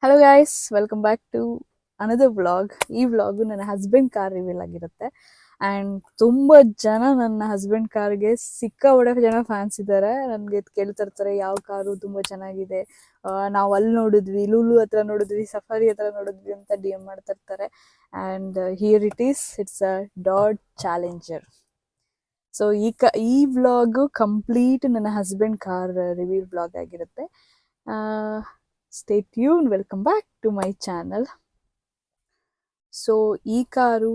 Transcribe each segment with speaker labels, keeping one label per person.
Speaker 1: Hello guys, welcome back to another vlog. ಈ vlog ನನ್ನ husband car reveal ಆಗಿರುತ್ತೆ. And ತುಂಬ ಜನ ನನ್ನ ಹಸ್ಬೆಂಡ್ ಕಾರ್ಗೆ ಸಿಕ್ಕಾಪಟ್ಟೆ ಜನ ಫ್ಯಾನ್ಸ್ ಇದ್ದಾರೆ. ನನಗೆ ಕೇಳ್ತಿರ್ತಾರೆ ಯಾವ ಕಾರು ತುಂಬ ಚೆನ್ನಾಗಿದೆ, ನಾವು ಅಲ್ಲಿ ನೋಡಿದ್ವಿ, ಲೂಲು ಹತ್ರ ನೋಡಿದ್ವಿ, ಸಫಾರಿ ಹತ್ರ ನೋಡಿದ್ವಿ ಅಂತ ಡಿ ಎಮ್ ಮಾಡ್ತಿರ್ತಾರೆ. And here it's a Dodge Challenger. So ಈ ವ್ಲಾಗು ಕಂಪ್ಲೀಟ್ ನನ್ನ ಹಸ್ಬೆಂಡ್ ಕಾರ್ ರಿವ್ಯೂ ವ್ಲಾಗ್ ಆಗಿರುತ್ತೆ. Stay tune, welcome back to my channel. So ಈ ಕಾರು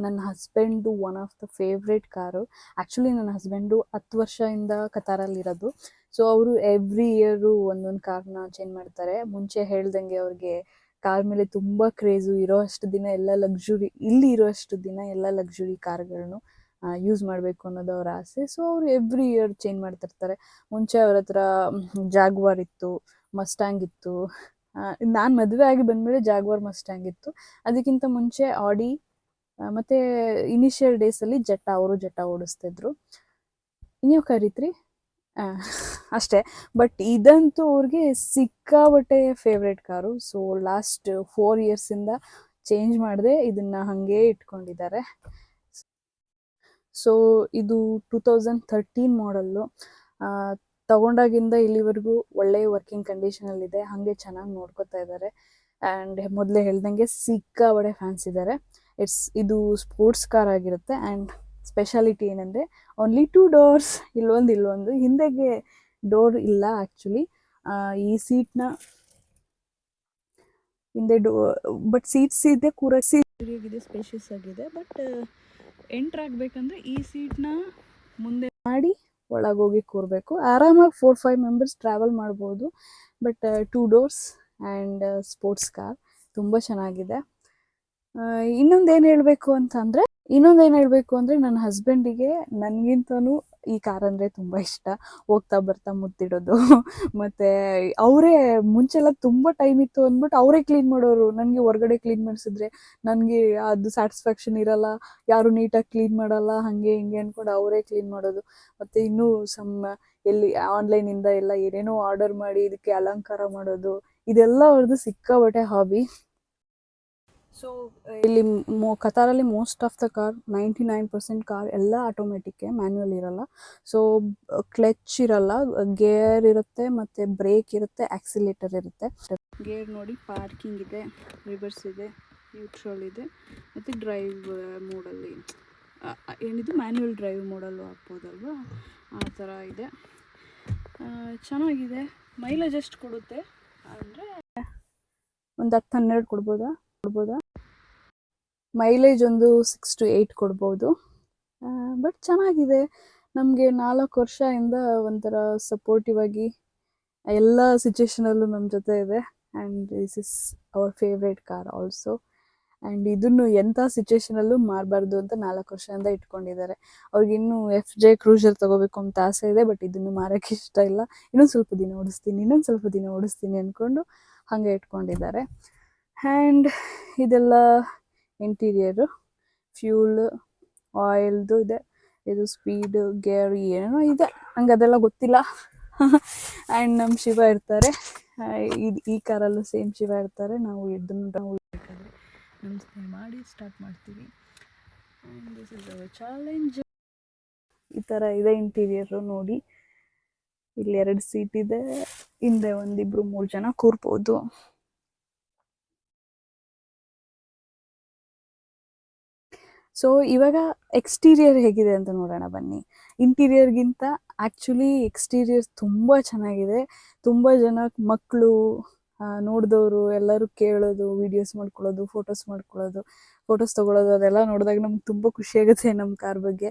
Speaker 1: ನನ್ನ husband one of the favourite car. Actually ನನ್ನ husband 10 ವರ್ಷದಿಂದ ಕತಾರಲ್ಲಿರೋದು. So ಅವರು every year ಒಂದೊಂದು ಕಾರ್ನ ಚೇಂಜ್ ಮಾಡ್ತಾರೆ. ಮುಂಚೆ ಹೇಳ್ದಂಗೆ ಅವ್ರಿಗೆ ಕಾರ್ ಮೇಲೆ ತುಂಬ ಕ್ರೇಜು. ಇರೋಷ್ಟು ದಿನ ಎಲ್ಲ ಲಕ್ಸುರಿ, ಇಲ್ಲಿ ಇರೋಷ್ಟು ದಿನ ಎಲ್ಲ ಲಕ್ಸುರಿ ಕಾರ್ಗಳನ್ನು ಯೂಸ್ ಮಾಡಬೇಕು ಅನ್ನೋದು ಅವ್ರ ಆಸೆ. ಸೊ ಅವರು ಎವ್ರಿ ಇಯರ್ ಚೇಂಜ್ ಮಾಡ್ತಿರ್ತಾರೆ. ಮುಂಚೆ ಅವ್ರ ಹತ್ರ ಜಾಗ್ವಾರ್ ಇತ್ತು, ಮಸ್ಟ್ಯಾಂಗ್ ಇತ್ತು. ನಾನು ಮದುವೆ ಆಗಿ ಬಂದಮೇಲೆ ಜಾಗ್ವಾರ್ ಮಸ್ಟ್ಯಾಂಗ್ ಇತ್ತು. ಅದಕ್ಕಿಂತ ಮುಂಚೆ ಆಡಿ, ಮತ್ತು ಇನಿಷಿಯಲ್ ಡೇಸಲ್ಲಿ ಅವರು ಜೆಟ್ಟ ಓಡಿಸ್ತಿದ್ರು. ನೀವು ಕರೀತ್ರಿ ಅಷ್ಟೇ. ಬಟ್ ಇದಂತೂ ಅವ್ರಿಗೆ ಸಿಕ್ಕಾಬಟ್ಟೆ ಫೇವ್ರೇಟ್ ಕಾರು. ಸೊ ಲಾಸ್ಟ್ 4 ಇಯರ್ಸಿಂದ ಚೇಂಜ್ ಮಾಡದೆ ಇದನ್ನು ಹಾಗೇ ಇಟ್ಕೊಂಡಿದ್ದಾರೆ. ಸೊ ಇದು 2013 ಮಾಡಲ್ಲು. ತಗೊಂಡಾಗಿಂದ ಇಲ್ಲಿವರೆಗೂ ಒಳ್ಳೆ ವರ್ಕಿಂಗ್ ಕಂಡೀಷನಲ್ಲಿದೆ. ಹಾಗೆ ಚೆನ್ನಾಗಿ ನೋಡ್ಕೋತಾ ಇದ್ದಾರೆ. ಆ್ಯಂಡ್ ಮೊದಲೇ ಹೇಳ್ದಂಗೆ ಸಿಕ್ಕಾಬಟ್ಟೆ ಫ್ಯಾನ್ಸ್ ಇದ್ದಾರೆ. ಇದು ಸ್ಪೋರ್ಟ್ಸ್ ಕಾರ್ ಆಗಿರುತ್ತೆ. ಆ್ಯಂಡ್ ಸ್ಪೆಷಾಲಿಟಿ ಏನಂದರೆ ಓನ್ಲಿ 2 ಡೋರ್ಸ್, ಇಲ್ಲೊಂದು ಹಿಂದೆಗೆ ಡೋರ್ ಇಲ್ಲ ಆ್ಯಕ್ಚುಲಿ. ಈ ಸೀಟ್ನ ಹಿಂದೆ ಬಟ್ ಸೀಟ್ಸ್ ಇದೆ, ಕೂರಗಿದೆ, ಸ್ಪೇಷಿಯಸ್ ಆಗಿದೆ. ಬಟ್ ಎಂಟ್ರ್ ಆಗಬೇಕಂದ್ರೆ ಈ ಸೀಟ್ನ ಮುಂದೆ ಮಾಡಿ ಒಳಗೋಗಿ ಕೂರಬೇಕು. ಆರಾಮಾಗಿ 4-5 ಮೆಂಬರ್ಸ್ ಟ್ರಾವೆಲ್ ಮಾಡ್ಬೋದು. But 2 doors and sports car ತುಂಬ ಚೆನ್ನಾಗಿದೆ. ಇನ್ನೊಂದೇನು ಹೇಳಬೇಕು ಅಂದರೆ ನನ್ನ ಹಸ್ಬೆಂಡಿಗೆ ನನಗಿಂತನೂ ಈ ಕಾರ್ ಅಂದರೆ ತುಂಬ ಇಷ್ಟ. ಹೋಗ್ತಾ ಬರ್ತಾ ಮುತ್ತಿಡೋದು ಮತ್ತು ಅವರೇ ಮುಂಚೆಲ್ಲ ತುಂಬ ಟೈಮ್ ಇತ್ತು ಅಂದ್ಬಿಟ್ಟು ಅವರೇ ಕ್ಲೀನ್ ಮಾಡೋರು. ನನಗೆ ಹೊರಗಡೆ ಕ್ಲೀನ್ ಮಾಡಿಸಿದ್ರೆ ನನಗೆ ಅದು ಸ್ಯಾಟಿಸ್ಫ್ಯಾಕ್ಷನ್ ಇರಲ್ಲ, ಯಾರು ನೀಟಾಗಿ ಕ್ಲೀನ್ ಮಾಡಲ್ಲ, ಹಾಗೆ ಹಿಂಗೆ ಅಂದ್ಕೊಂಡು ಅವರೇ ಕ್ಲೀನ್ ಮಾಡೋದು. ಮತ್ತು ಇನ್ನೂ ಎಲ್ಲಿ ಆನ್ಲೈನಿಂದ ಎಲ್ಲ ಏನೇನೋ ಆರ್ಡರ್ ಮಾಡಿ ಇದಕ್ಕೆ ಅಲಂಕಾರ ಮಾಡೋದು, ಇದೆಲ್ಲ ಅವ್ರದ್ದು ಸಿಕ್ಕಾಬಟ್ಟೆ ಹಾಬಿ. ಸೊ ಇಲ್ಲಿ ಕತಾರಲ್ಲಿ most of the car 99% car ಎಲ್ಲ ಆಟೋಮೆಟಿಕ್ಕೆ, ಮ್ಯಾನ್ಯುವಲ್ ಇರಲ್ಲ. ಸೊ ಕ್ಲಚ್ ಇರಲ್ಲ, ಗೇರ್ ಇರುತ್ತೆ, ಮತ್ತು ಬ್ರೇಕ್ ಇರುತ್ತೆ, ಆಕ್ಸಿಲೇಟರ್ ಇರುತ್ತೆ. ಗೇರ್ ನೋಡಿ, ಪಾರ್ಕಿಂಗ್ ಇದೆ, ರಿವರ್ಸ್ ಇದೆ, ನ್ಯೂಟ್ರಲ್ ಇದೆ, ಮತ್ತು ಡ್ರೈವ್ ಮೋಡಲ್ಲಿ ಏನಿದು ಮ್ಯಾನ್ಯುವಲ್ ಡ್ರೈವ್ ಮೋಡಲ್ಲೂ ಹಾಕ್ಬೋದಲ್ವಾ, ಆ ಥರ ಇದೆ. ಚೆನ್ನಾಗಿದೆ. ಮೈಲೇಜ್ ಎಷ್ಟು ಕೊಡುತ್ತೆ ಅಂದರೆ ಒಂದು 10-12 ಕೊಡ್ಬೋದಾ. ಮೈಲೇಜ್ ಒಂದು 6 to 8 ಕೊಡ್ಬೋದು. ಬಟ್ ಚೆನ್ನಾಗಿದೆ. ನಮಗೆ 4 ವರ್ಷದಿಂದ ಒಂಥರ ಸಪೋರ್ಟಿವ್ ಆಗಿ ಎಲ್ಲ ಸಿಚುವೇಷನಲ್ಲೂ ನಮ್ಮ ಜೊತೆ ಇದೆ. And this is our favourite car also. And ಇದನ್ನು ಎಂಥ ಸಿಚುವೇಷನಲ್ಲೂ ಮಾರಬಾರ್ದು ಅಂತ 4 ವರ್ಷದಿಂದ ಇಟ್ಕೊಂಡಿದ್ದಾರೆ. ಅವ್ರಿಗಿನ್ನೂ FJ ಕ್ರೂಸರ್ ತೊಗೋಬೇಕು ಅಂತ ಆಸೆ ಇದೆ. ಬಟ್ ಇದನ್ನು ಮಾರೋಕ್ಕೆ ಇಷ್ಟ ಇಲ್ಲ. ಇನ್ನೊಂದು ಸ್ವಲ್ಪ ದಿನ ಓಡಿಸ್ತೀನಿ ಅಂದ್ಕೊಂಡು ಹಾಗೆ ಇಟ್ಕೊಂಡಿದ್ದಾರೆ. ಆ್ಯಂಡ್ ಇದೆಲ್ಲ ಇಂಟೀರಿಯರು, ಫ್ಯೂಲ್, ಆಯಿಲ್ದು ಇದೆ, ಇದು ಸ್ಪೀಡ್, ಗೇರ್ ಏನೇನೋ ಇದೆ, ನಂಗೆ ಅದೆಲ್ಲ ಗೊತ್ತಿಲ್ಲ. ಆ್ಯಂಡ್ ನಮ್ಮ ಶಿವ ಇರ್ತಾರೆ. ಈ ಕಾರಲ್ಲೂ ಸೇಮ್ ಶಿವ ಇರ್ತಾರೆ. ನಾವು ಇದನ್ನು ಬೇಕಾದರೆ ನಮಸ್ತೆ ಮಾಡಿ ಸ್ಟಾರ್ಟ್ ಮಾಡ್ತೀವಿ. And this is our challenge. ಈ ಥರ ಇದೆ ಇಂಟೀರಿಯರು ನೋಡಿ. ಇಲ್ಲಿ 2 ಸೀಟ್ ಇದೆ, ಹಿಂದೆ 1-2-3 ಜನ ಕೂರ್ಬೋದು. ಸೊ ಇವಾಗ ಎಕ್ಸ್ಟೀರಿಯರ್ ಹೇಗಿದೆ ಅಂತ ನೋಡೋಣ ಬನ್ನಿ. ಇಂಟೀರಿಯರ್ಗಿಂತ ಆ್ಯಕ್ಚುಲಿ ಎಕ್ಸ್ಟೀರಿಯರ್ ತುಂಬ ಚೆನ್ನಾಗಿದೆ. ತುಂಬ ಜನ ಮಕ್ಕಳು ನೋಡಿದವರು ಎಲ್ಲರೂ ಕೇಳೋದು, ವೀಡಿಯೋಸ್ ಮಾಡ್ಕೊಳ್ಳೋದು, ಫೋಟೋಸ್ ತೊಗೊಳ್ಳೋದು, ಅದೆಲ್ಲ ನೋಡಿದಾಗ ನಮ್ಗೆ ತುಂಬ ಖುಷಿಯಾಗುತ್ತೆ ನಮ್ಮ ಕಾರ್ ಬಗ್ಗೆ.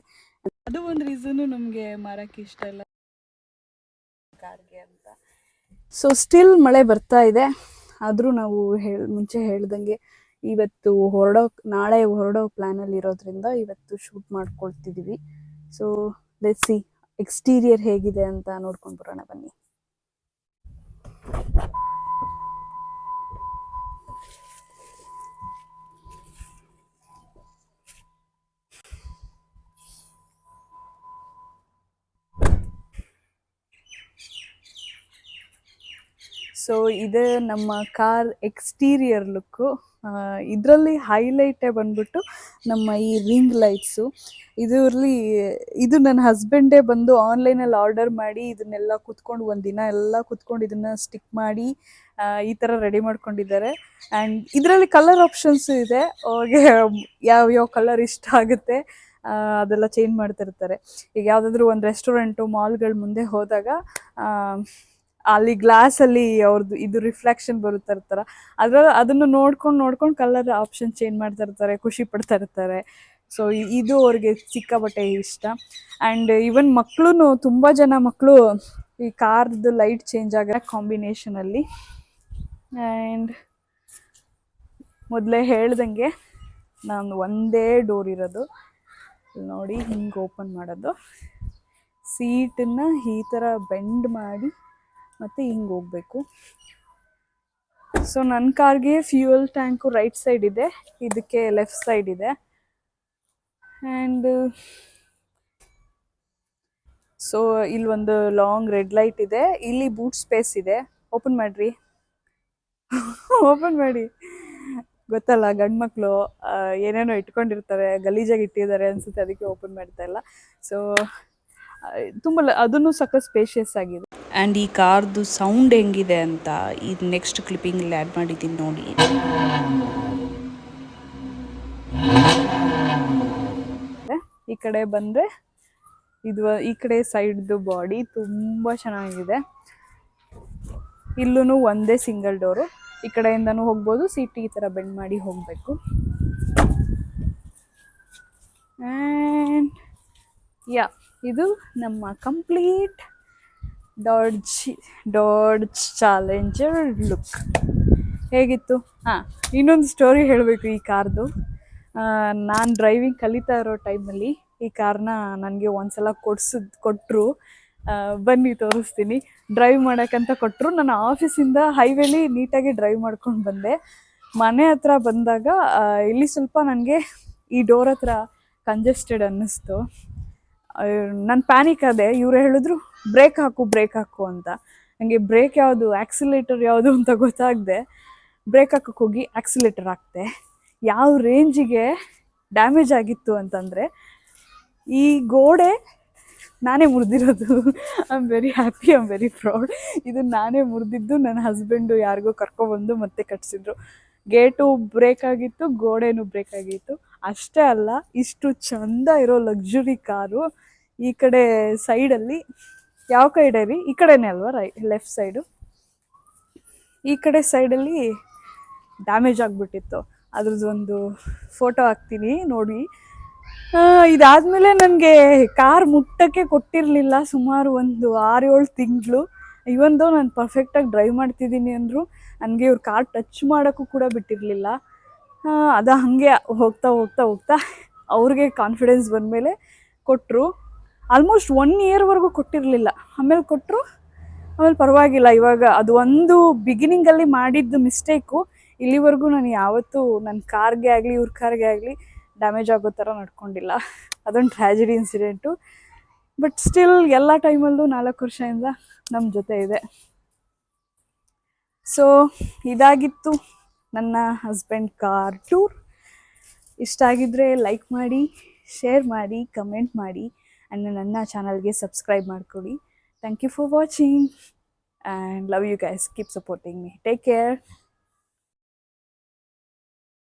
Speaker 1: ಅದು ಒಂದು ರೀಸನ್ನು ನಮಗೆ ಮಾರೋಕ್ಕೆ ಇಷ್ಟ ಇಲ್ಲ ಕಾರ್ಗೆ ಅಂತ. ಸೊ ಸ್ಟಿಲ್ ಮಳೆ ಬರ್ತಾ ಇದೆ. ಆದರೂ ನಾವು ಮುಂಚೆ ಹೇಳ್ದಂಗೆ ನಾಳೆ ಹೊರಡೋ ಪ್ಲ್ಯಾನಲ್ಲಿ ಇರೋದ್ರಿಂದ ಇವತ್ತು ಶೂಟ್ ಮಾಡ್ಕೊಳ್ತಿದ್ದೀವಿ. ಸೊ ಲೆಟ್ಸ್ ಸಿ ಎಕ್ಸ್ಟೀರಿಯರ್ ಹೇಗಿದೆ ಅಂತ ನೋಡ್ಕೊಂಡು ಬರೋಣ ಬನ್ನಿ. ಸೊ ಇದು ನಮ್ಮ ಕಾರ್ ಎಕ್ಸ್ಟೀರಿಯರ್ ಲುಕ್ಕು. ಇದರಲ್ಲಿ ಹೈಲೈಟೇ ಬಂದ್ಬಿಟ್ಟು ನಮ್ಮ ಈ ರಿಂಗ್ ಲೈಟ್ಸು. ಇದು ನನ್ನ ಹಸ್ಬೆಂಡೇ ಬಂದು ಆನ್ಲೈನಲ್ಲಿ ಆರ್ಡರ್ ಮಾಡಿ ಇದನ್ನೆಲ್ಲ ಕುತ್ಕೊಂಡು ಒಂದಿನ ಎಲ್ಲ ಕುತ್ಕೊಂಡು ಇದನ್ನು ಸ್ಟಿಕ್ ಮಾಡಿ ಈ ಥರ ರೆಡಿ ಮಾಡ್ಕೊಂಡಿದ್ದಾರೆ. ಆ್ಯಂಡ್ ಇದರಲ್ಲಿ ಕಲರ್ ಆಪ್ಷನ್ಸು ಇದೆ. ಅವ್ರಿಗೆ ಯಾವ ಕಲರ್ ಇಷ್ಟ ಆಗುತ್ತೆ ಅದೆಲ್ಲ ಚೇಂಜ್ ಮಾಡ್ತಿರ್ತಾರೆ. ಈಗ ಯಾವುದಾದ್ರೂ ಒಂದು ರೆಸ್ಟೋರೆಂಟು ಮಾಲ್ಗಳ ಮುಂದೆ ಹೋದಾಗ ಅಲ್ಲಿ ಗ್ಲಾಸಲ್ಲಿ ಅವ್ರದ್ದು ಇದು ರಿಫ್ಲೆಕ್ಷನ್ ಬರುತ್ತಾ ಇರ್ತಾರ, ಅದನ್ನು ನೋಡ್ಕೊಂಡು ಕಲರ್ ಆಪ್ಷನ್ ಚೇಂಜ್ ಮಾಡ್ತಾ ಇರ್ತಾರೆ, ಖುಷಿ ಪಡ್ತಾ ಇರ್ತಾರೆ. ಸೊ ಇದು ಅವ್ರಿಗೆ ಸಿಕ್ಕಾಪಟ್ಟೆ ಇಷ್ಟ. ಆ್ಯಂಡ್ ಈವನ್ ಮಕ್ಕಳು, ತುಂಬ ಜನ ಮಕ್ಕಳು ಈ ಕಾರ್ದು ಲೈಟ್ ಚೇಂಜ್ ಆಗೋ ಕಾಂಬಿನೇಷನಲ್ಲಿ. ಆ್ಯಂಡ್ ಮೊದಲೇ ಹೇಳ್ದಂಗೆ ನಾನು ಒಂದೇ ಡೋರ್ ಇರೋದು ನೋಡಿ, ಹಿಂಗೆ ಓಪನ್ ಮಾಡೋದು, ಸೀಟನ್ನು ಈ ಥರ ಬೆಂಡ್ ಮಾಡಿ ಮತ್ತು ಹಿಂಗೆ ಹೋಗಬೇಕು. ಸೊ ನನ್ನ ಕಾರ್ಗೆ ಫ್ಯೂಯಲ್ ಟ್ಯಾಂಕು ರೈಟ್ ಸೈಡ್ ಇದೆ, ಇದಕ್ಕೆ ಲೆಫ್ಟ್ ಸೈಡ್ ಇದೆ. ಆ್ಯಂಡ್ ಸೊ ಇಲ್ಲೊಂದು ಲಾಂಗ್ ರೆಡ್ ಲೈಟ್ ಇದೆ, ಇಲ್ಲಿ ಬೂಟ್ ಸ್ಪೇಸ್ ಇದೆ. ಓಪನ್ ಮಾಡಿರಿ ಓಪನ್ ಮಾಡಿ. ಗೊತ್ತಲ್ಲ, ಗಂಡು ಮಕ್ಕಳು ಏನೇನೋ ಇಟ್ಕೊಂಡಿರ್ತಾರೆ, ಗಲೀಜಾಗಿ ಇಟ್ಟಿದ್ದಾರೆ ಅನಿಸುತ್ತೆ, ಅದಕ್ಕೆ ಓಪನ್ ಮಾಡ್ತಾ ಇಲ್ಲ. ಸೊ ತುಂಬ ಅದನ್ನು ಸಖತ್ ಸ್ಪೇಷಿಯಸ್ ಆಗಿದೆ.
Speaker 2: ಆ್ಯಂಡ್ ಈ ಕಾರ್ದು ಸೌಂಡ್ ಹೆಂಗಿದೆ ಅಂತ ಇದು ನೆಕ್ಸ್ಟ್ ಕ್ಲಿಪ್ಪಿಂಗಲ್ಲಿ ಆ್ಯಡ್ ಮಾಡಿದ್ದೀನಿ ನೋಡಿ.
Speaker 1: ಈ ಕಡೆ ಬಂದರೆ ಈ ಕಡೆ ಸೈಡ್ದು ಬಾಡಿ ತುಂಬ ಚೆನ್ನಾಗಿದೆ. ಇಲ್ಲೂ ಒಂದೇ ಸಿಂಗಲ್ ಡೋರು, ಈ ಕಡೆಯಿಂದನೂ ಹೋಗ್ಬೋದು, ಸೀಟ್ ಈ ಥರ ಬೆಂಡ್ ಮಾಡಿ ಹೋಗಬೇಕು. ಆ್ಯಂಡ್ ಇದು ನಮ್ಮ ಕಂಪ್ಲೀಟ್ ಡಾಡ್ಜ್ ಚಾಲೆಂಜರ್ ಲುಕ್. ಹೇಗಿತ್ತು? ಇನ್ನೊಂದು ಸ್ಟೋರಿ ಹೇಳಬೇಕು ಈ ಕಾರ್ದು. ನಾನು ಡ್ರೈವಿಂಗ್ ಕಲಿತಾ ಇರೋ ಟೈಮಲ್ಲಿ ಈ ಕಾರ್ನ ನನಗೆ ಒಂದ್ಸಲ ಕೊಟ್ಟರು. ಬನ್ನಿ ತೋರಿಸ್ತೀನಿ. ಡ್ರೈವ್ ಮಾಡೋಕ್ಕಂತ ಕೊಟ್ಟರು. ನಾನು ಆಫೀಸಿಂದ ಹೈವೇಲಿ ನೀಟಾಗಿ ಡ್ರೈವ್ ಮಾಡ್ಕೊಂಡು ಬಂದೆ. ಮನೆ ಹತ್ರ ಬಂದಾಗ ಇಲ್ಲಿ ಸ್ವಲ್ಪ ನನಗೆ ಈ ಡೋರ್ ಹತ್ರ ಕಂಜೆಸ್ಟೆಡ್ ಅನ್ನಿಸ್ತು. ನಾನು ಪ್ಯಾನಿಕ್ ಆದೆ. ಇವರು ಹೇಳಿದ್ರು ಬ್ರೇಕ್ ಹಾಕು ಅಂತ. ನನಗೆ ಬ್ರೇಕ್ ಯಾವುದು, ಆ್ಯಕ್ಸಿಲೇಟರ್ ಯಾವುದು ಅಂತ ಗೊತ್ತಾಗದೆ ಬ್ರೇಕ್ ಹಾಕಕ್ಕೆ ಹೋಗಿ ಆ್ಯಕ್ಸಿಲೇಟರ್ ಹಾಕ್ತೆ. ಯಾವ ರೇಂಜಿಗೆ ಡ್ಯಾಮೇಜ್ ಆಗಿತ್ತು ಅಂತಂದರೆ, ಈ ಗೋಡೆ ನಾನೇ ಮುರಿದಿರೋದು. I am very happy, I am very proud. ಇದು ನಾನೇ ಮುರಿದಿದ್ದು. ನನ್ನ ಹಸ್ಬೆಂಡು ಯಾರಿಗೋ ಕರ್ಕೊಬಂದು ಮತ್ತೆ ಕಟ್ಸಿದ್ರು. ಗೇಟು ಬ್ರೇಕ್ ಆಗಿತ್ತು, ಗೋಡೆನೂ ಬ್ರೇಕ್ ಆಗಿತ್ತು. ಅಷ್ಟೇ ಅಲ್ಲ, ಇಷ್ಟು ಚಂದ ಇರೋ ಲಕ್ಸುರಿ ಕಾರು ಈ ಕಡೆ ಸೈಡಲ್ಲಿ, ಯಾವ ಕಡೆ ರೀ, ಈ ಕಡೆನೇ ಅಲ್ವಾ, ಲೆಫ್ಟ್ ಸೈಡು, ಈ ಕಡೆ ಸೈಡಲ್ಲಿ ಡ್ಯಾಮೇಜ್ ಆಗಿಬಿಟ್ಟಿತ್ತು. ಅದ್ರದ್ದು ಒಂದು ಫೋಟೋ ಹಾಕ್ತೀನಿ ನೋಡಿ. ಇದಾದಮೇಲೆ ನನಗೆ ಕಾರ್ ಮುಟ್ಟಕ್ಕೆ ಕೊಟ್ಟಿರಲಿಲ್ಲ ಸುಮಾರು ಒಂದು 6-7 ತಿಂಗಳು. ಇವೊಂದು ನಾನು ಪರ್ಫೆಕ್ಟಾಗಿ ಡ್ರೈವ್ ಮಾಡ್ತಿದ್ದೀನಿ ಅಂದರು ನನಗೆ ಇವ್ರು ಕಾರ್ ಟಚ್ ಮಾಡೋಕ್ಕೂ ಕೂಡ ಬಿಟ್ಟಿರಲಿಲ್ಲ. ಅದು ಹಾಗೆ ಹೋಗ್ತಾ ಅವ್ರಿಗೆ ಕಾನ್ಫಿಡೆನ್ಸ್ ಬಂದಮೇಲೆ ಕೊಟ್ಟರು. ಆಲ್ಮೋಸ್ಟ್ 1 ಇಯರ್ವರೆಗೂ ಕೊಟ್ಟಿರಲಿಲ್ಲ, ಆಮೇಲೆ ಕೊಟ್ಟರು. ಆಮೇಲೆ ಪರವಾಗಿಲ್ಲ. ಇವಾಗ ಅದು ಒಂದು ಬಿಗಿನಿಂಗಲ್ಲಿ ಮಾಡಿದ್ದು ಮಿಸ್ಟೇಕು. ಇಲ್ಲಿವರೆಗೂ ನಾನು ಯಾವತ್ತೂ ನನ್ನ ಕಾರ್ಗೆ ಆಗಲಿ ಇವ್ರ ಕಾರ್ಗೆ ಆಗಲಿ ಡ್ಯಾಮೇಜ್ ಆಗೋ ಥರ ನಡ್ಕೊಂಡಿಲ್ಲ. ಅದೊಂದು ಟ್ರ್ಯಾಜಿಡಿ ಇನ್ಸಿಡೆಂಟು. ಬಟ್ ಸ್ಟಿಲ್ ಎಲ್ಲ ಟೈಮಲ್ಲೂ 4 ವರ್ಷದಿಂದ ನಮ್ಮ ಜೊತೆ ಇದೆ. ಸೊ ಇದಾಗಿತ್ತು ನನ್ನ ಹಸ್ಬೆಂಡ್ ಕಾರ್ ಟೂರ್. ಇಷ್ಟ ಆಗಿದ್ದರೆ ಲೈಕ್ ಮಾಡಿ, ಶೇರ್ ಮಾಡಿ, ಕಮೆಂಟ್ ಮಾಡಿ, ಆ್ಯಂಡ್ ನನ್ನ ಚಾನಲ್ಗೆ ಸಬ್ಸ್ಕ್ರೈಬ್ ಮಾಡ್ಕೊಳ್ಳಿ. Thank you for watching and love you guys. Keep supporting me. Take care.